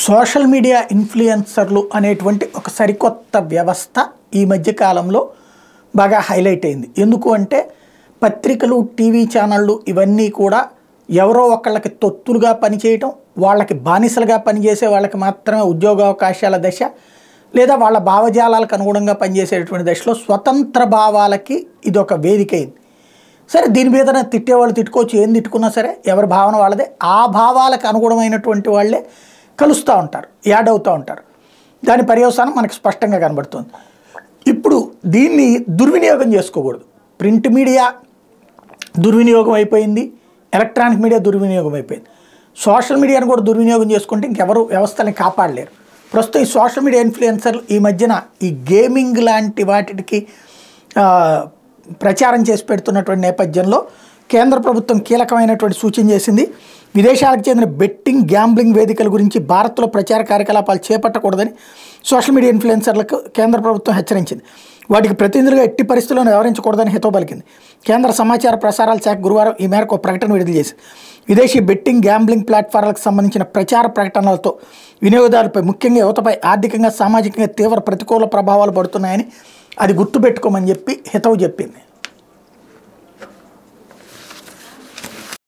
Social media ఇన్ఫ్లుయెన్సర్లు అనేటువంటి ఒక సరికొత్త వ్యవస్థ ఈ మధ్య కాలంలో బాగా హైలైట్ అయింది. ఎందుకు అంటే పత్రికలు, టీవీ ఛానళ్ళు ఇవన్నీ కూడా ఎవరో ఒకళ్ళకి తొత్తులుగా పనిచేయటం, వాళ్ళకి బానిసలుగా పనిచేసే వాళ్ళకి మాత్రమే ఉద్యోగావకాశాల దశ, లేదా వాళ్ళ భావజాలాలకు అనుగుణంగా పనిచేసేటువంటి దశలో స్వతంత్ర భావాలకి ఇది ఒక వేదిక అయింది. సరే, దీని మీద తిట్టేవాళ్ళు తిట్టుకోవచ్చు, ఏం తిట్టుకున్నా సరే ఎవరి భావన వాళ్ళదే. ఆ భావాలకు అనుగుణమైనటువంటి వాళ్ళే కలుస్తూ ఉంటారు, యాడ్ అవుతూ ఉంటారు. దాని పర్యవసానం మనకు స్పష్టంగా కనబడుతుంది. ఇప్పుడు దీన్ని దుర్వినియోగం చేసుకోకూడదు. ప్రింట్ మీడియా దుర్వినియోగం అయిపోయింది, ఎలక్ట్రానిక్ మీడియా దుర్వినియోగం అయిపోయింది. సోషల్ మీడియాను కూడా దుర్వినియోగం చేసుకుంటే ఇంకెవరు వ్యవస్థని కాపాడలేరు. ప్రస్తుతం ఈ సోషల్ మీడియా ఇన్ఫ్లుయెన్సర్లు ఈ మధ్యన ఈ గేమింగ్ లాంటి వాటికి ప్రచారం చేసి పెడుతున్నటువంటి నేపథ్యంలో కేంద్ర ప్రభుత్వం కీలకమైనటువంటి సూచన చేసింది. విదేశాలకు చెందిన బెట్టింగ్, గ్యాంబ్లింగ్ వేదికల గురించి భారత్లో ప్రచార కార్యకలాపాలు చేపట్టకూడదని సోషల్ మీడియా ఇన్ఫ్లుయెన్సర్లకు కేంద్ర ప్రభుత్వం హెచ్చరించింది. వాటికి ప్రతినిధులుగా ఎట్టి పరిస్థితుల్లోనూ వ్యవహరించకూడదని హితవు పలికింది. కేంద్ర సమాచార ప్రసారాల శాఖ గురువారం ఈ మేరకు ఒక ప్రకటన విడుదల చేసింది. విదేశీ బెట్టింగ్, గ్యాంబ్లింగ్ ప్లాట్ఫారాలకు సంబంధించిన ప్రచార ప్రకటనలతో వినియోగదారులపై, ముఖ్యంగా యువతపై ఆర్థికంగా, సామాజికంగా తీవ్ర ప్రతికూల ప్రభావాలు పడుతున్నాయని అది గుర్తుపెట్టుకోమని చెప్పి హితవు చెప్పింది.